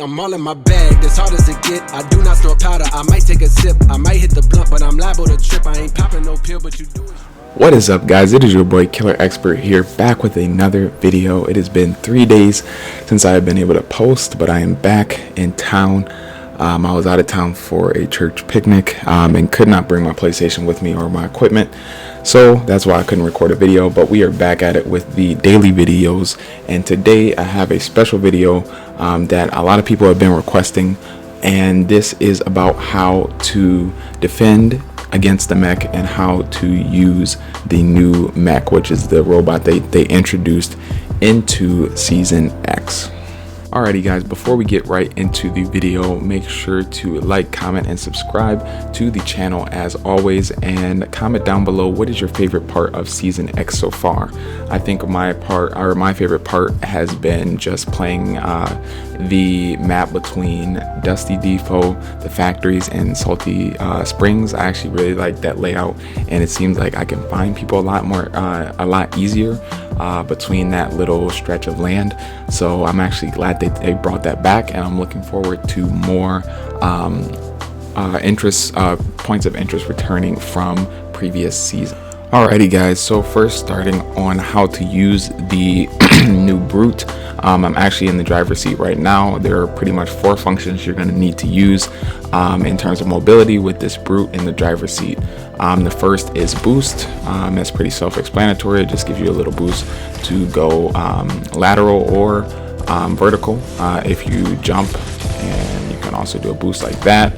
I'm all in my bag, as hard as it get. I do not store powder, I might take a sip. I might hit the blunt, but I'm liable to trip. I ain't popping no pill, but you do it. What is up, guys? It is your boy Killer Expert here, back with another video. It has been 3 days since I have been able to post, but I am back in town. I was out of town for a church picnic and could not bring my PlayStation with me or my equipment, so that's why I couldn't record a video. But we are back at it with the daily videos, and today I have a special video that a lot of people have been requesting, and this is about how to defend against the mech and how to use the new mech, which is the robot they introduced into Season X. Alrighty guys, before we get right into the video, make sure to like, comment, and subscribe to the channel as always, and comment down below what is your favorite part of Season X so far. I think my favorite part has been just playing the map between Dusty Depot, the factories, and Salty Springs. I actually really like that layout, and it seems like I can find people a lot easier between that little stretch of land. So I'm actually glad they brought that back, and I'm looking forward to more points of interest returning from previous season. Alrighty guys, so first starting on how to use the new B.R.U.T.E. I'm actually in the driver's seat right now. There are pretty much 4 functions you're going to need to use in terms of mobility with this B.R.U.T.E. in the driver's seat. The first is boost. That's pretty self-explanatory. It just gives you a little boost to go lateral or vertical if you jump, and you can also do a boost like that.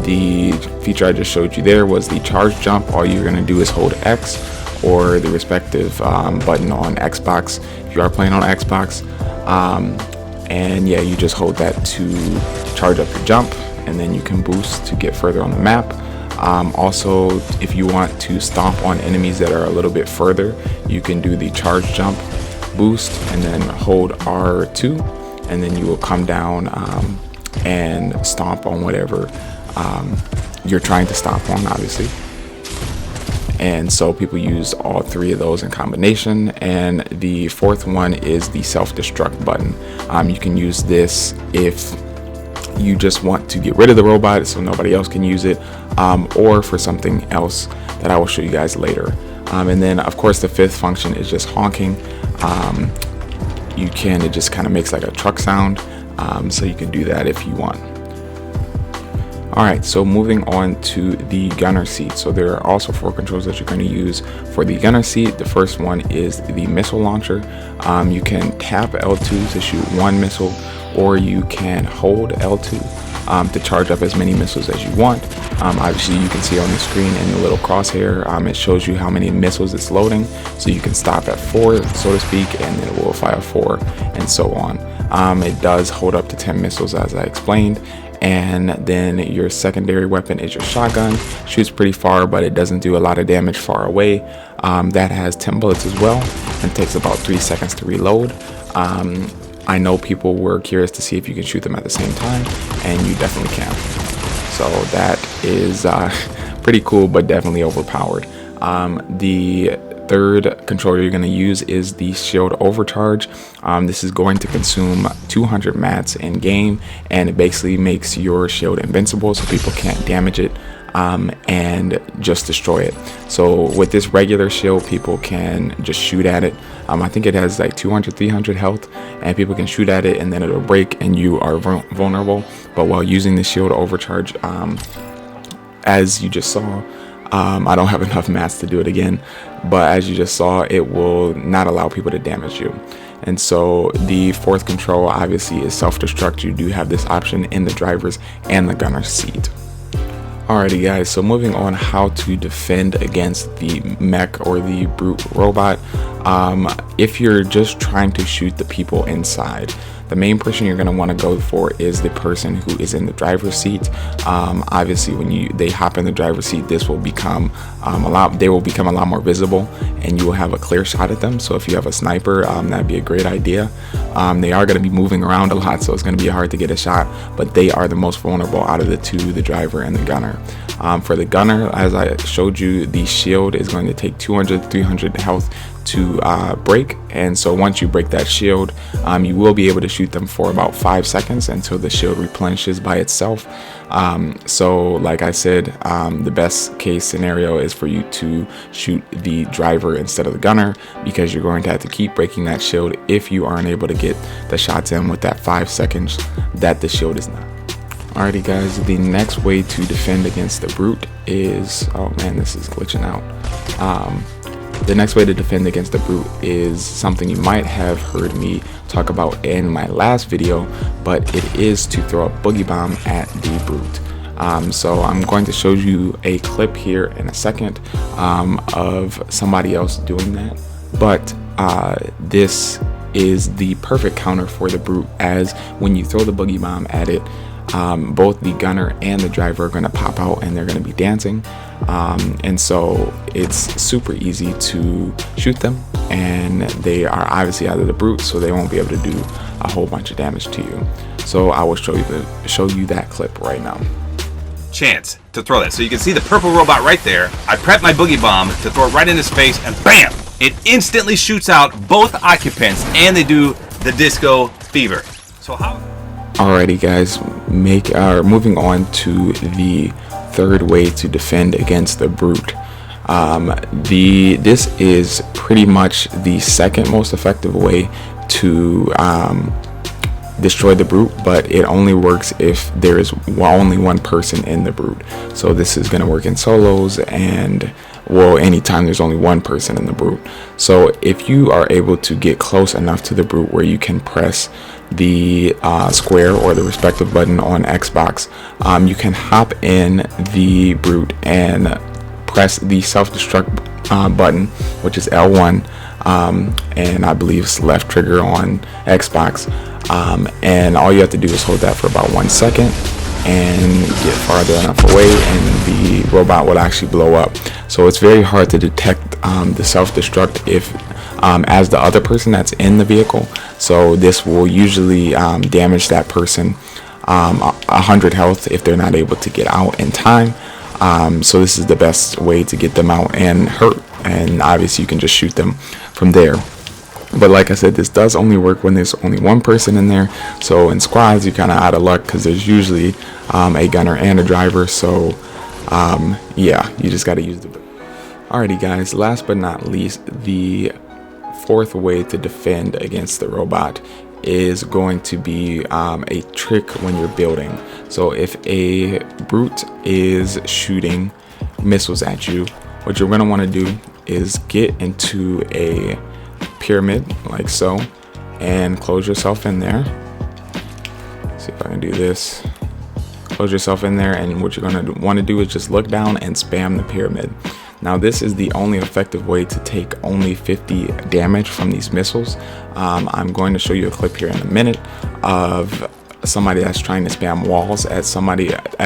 The feature I just showed you there was the charge jump. All you're going to do is hold X or the respective button on Xbox if you are playing on Xbox, and yeah, you just hold that to charge up your jump, and then you can boost to get further on the map. Also, if you want to stomp on enemies that are a little bit further, you can do the charge jump, boost, and then hold R2, and then you will come down and stomp on whatever you're trying to stomp on, obviously. And so people use all 3 of those in combination. And the 4th one is the self-destruct button. You can use this if you just want to get rid of the robot so nobody else can use it, or for something else that I will show you guys later. And then of course the 5th function is just honking. It just kind of makes like a truck sound, so you can do that if you want. Alright, so moving on to the gunner seat. So there are also 4 controls that you're going to use for the gunner seat. The first one is the missile launcher. You can tap L2 to shoot 1 missile, or you can hold L2 to charge up as many missiles as you want. Obviously you can see on the screen in the little crosshair, it shows you how many missiles it's loading, so you can stop at 4, so to speak, and then it will fire 4 and so on. It does hold up to 10 missiles, as I explained. And then your secondary weapon is your shotgun. Shoots pretty far, but it doesn't do a lot of damage far away. That has 10 bullets as well, and takes about 3 seconds to reload. I know people were curious to see if you can shoot them at the same time, and you definitely can. So that is pretty cool, but definitely overpowered. The 3rd controller you're going to use is the shield overcharge. This is going to consume 200 mats in game, and it basically makes your shield invincible, so people can't damage it and just destroy it. So with this regular shield, people can just shoot at it. I think it has like 200-300 health, and people can shoot at it and then it'll break and you are vulnerable. But while using the shield overcharge, as you just saw, I don't have enough mats to do it again, but as you just saw, it will not allow people to damage you. And so the 4th control obviously is self-destruct. You do have this option in the driver's and the gunner's seat. Alrighty guys, so moving on, how to defend against the mech or the B.R.U.T.E. robot. If you're just trying to shoot the people inside, the main person you're going to want to go for is the person who is in the driver's seat. Obviously when they hop in the driver's seat, this will become they will become a lot more visible, and you will have a clear shot at them. So if you have a sniper, that'd be a great idea. They are going to be moving around a lot, so it's going to be hard to get a shot, but they are the most vulnerable out of the 2, the driver and the gunner. For the gunner, as I showed you, the shield is going to take 200-300 health to break, and so once you break that shield, you will be able to shoot them for about 5 seconds until the shield replenishes by itself. So like I said, the best case scenario is for you to shoot the driver instead of the gunner, because you're going to have to keep breaking that shield if you aren't able to get the shots in with that 5 seconds that the shield is not. Alrighty guys, the next way to defend against the brute is, oh man, this is glitching out. The next way to defend against the brute is something you might have heard me talk about in my last video, but it is to throw a boogie bomb at the brute. So I'm going to show you a clip here in a second of somebody else doing that, but this is the perfect counter for the brute, as when you throw the boogie bomb at it, both the gunner and the driver are going to pop out and they're going to be dancing, and so it's super easy to shoot them, and they are obviously out of the brute, so they won't be able to do a whole bunch of damage to you. So I will show you that clip right now. Chance to throw that. So you can see the purple robot right there. I prep my boogie bomb to throw it right in his face, and bam! It instantly shoots out both occupants, and they do the disco fever. So how? Alrighty guys, moving on to the third way to defend against the brute. This is pretty much the second most effective way to destroy the brute, but it only works if there is only one person in the brute. So this is going to work in solos, and well, anytime there's only one person in the brute. So if you are able to get close enough to the brute where you can press the square or the respective button on Xbox, you can hop in the brute and press the self-destruct button, which is L1, and I believe it's left trigger on Xbox, and all you have to do is hold that for about 1 second and get farther enough away, and the robot will actually blow up. So it's very hard to detect the self-destruct if as the other person that's in the vehicle. So this will usually damage that person 100 health if they're not able to get out in time. So this is the best way to get them out and hurt, and obviously you can just shoot them from there. But like I said, this does only work when there's only one person in there. So in squads, you're kind of out of luck because there's usually a gunner and a driver. So yeah, you just got to use the. Alrighty guys, last but not least, the fourth way to defend against the robot is going to be a trick when you're building. So if a brute is shooting missiles at you, what you're going to want to do is get into a pyramid like so and close yourself in there. See if I can do this. Close yourself in there, and what you're going to want to do is just look down and spam the pyramid. Now this is the only effective way to take only 50 damage from these missiles. I'm going to show you a clip here in a minute of somebody that's trying to spam walls at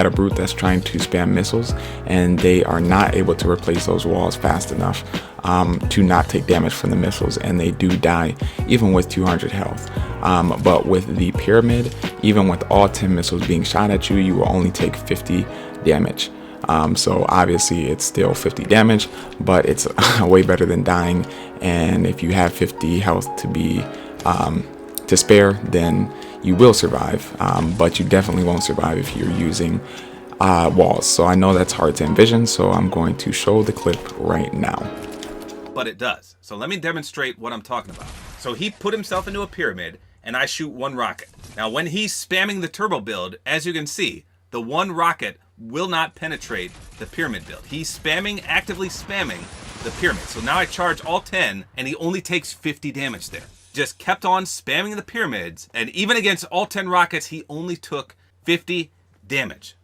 a brute that's trying to spam missiles, and they are not able to replace those walls fast enough to not take damage from the missiles, and they do die even with 200 health. But with the pyramid, even with all 10 missiles being shot at you, you will only take 50 damage. So obviously it's still 50 damage, but it's way better than dying. And if you have 50 health to be to spare, then you will survive, but you definitely won't survive if you're using walls. So I know that's hard to envision, so I'm going to show the clip right now. But it does. So let me demonstrate what I'm talking about. So he put himself into a pyramid, and I shoot one rocket. Now when he's spamming the turbo build, as you can see, the one rocket will not penetrate the pyramid build. He's actively spamming the pyramid. So now I charge all 10, and he only takes 50 damage there. Just kept on spamming the pyramids, and even against all 10 rockets, he only took 50 damage.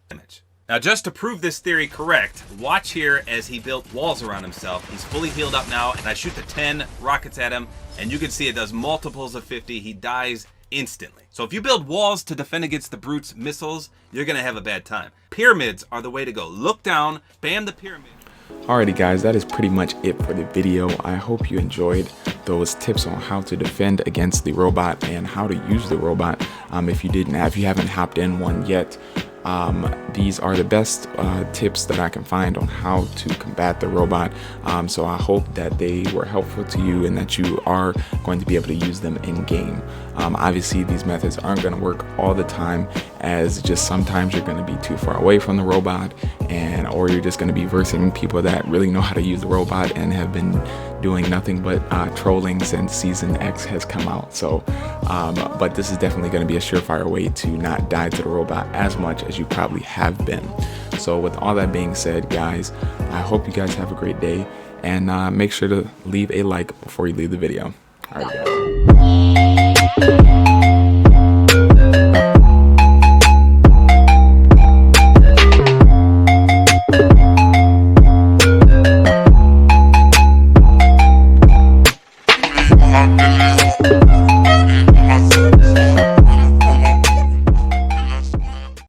Now just to prove this theory correct, watch here as he built walls around himself. He's fully healed up now, and I shoot the 10 rockets at him, and you can see it does multiples of 50. He dies instantly. So if you build walls to defend against the brute's missiles, you're gonna have a bad time. Pyramids are the way to go. Look down, spam the pyramid. Alrighty guys, that is pretty much it for the video. I hope you enjoyed those tips on how to defend against the robot and how to use the robot. If you haven't hopped in one yet, These are the best tips that I can find on how to combat the robot. So I hope that they were helpful to you and that you are going to be able to use them in game. Obviously, these methods aren't going to work all the time, as just sometimes you're going to be too far away from the robot, or you're just going to be versing people that really know how to use the robot and have been doing nothing but trolling since season X has come out. So but this is definitely going to be a surefire way to not die to the robot as much as you probably have been. So with all that being said, guys, I hope you guys have a great day, and make sure to leave a like before you leave the video. All right, guys.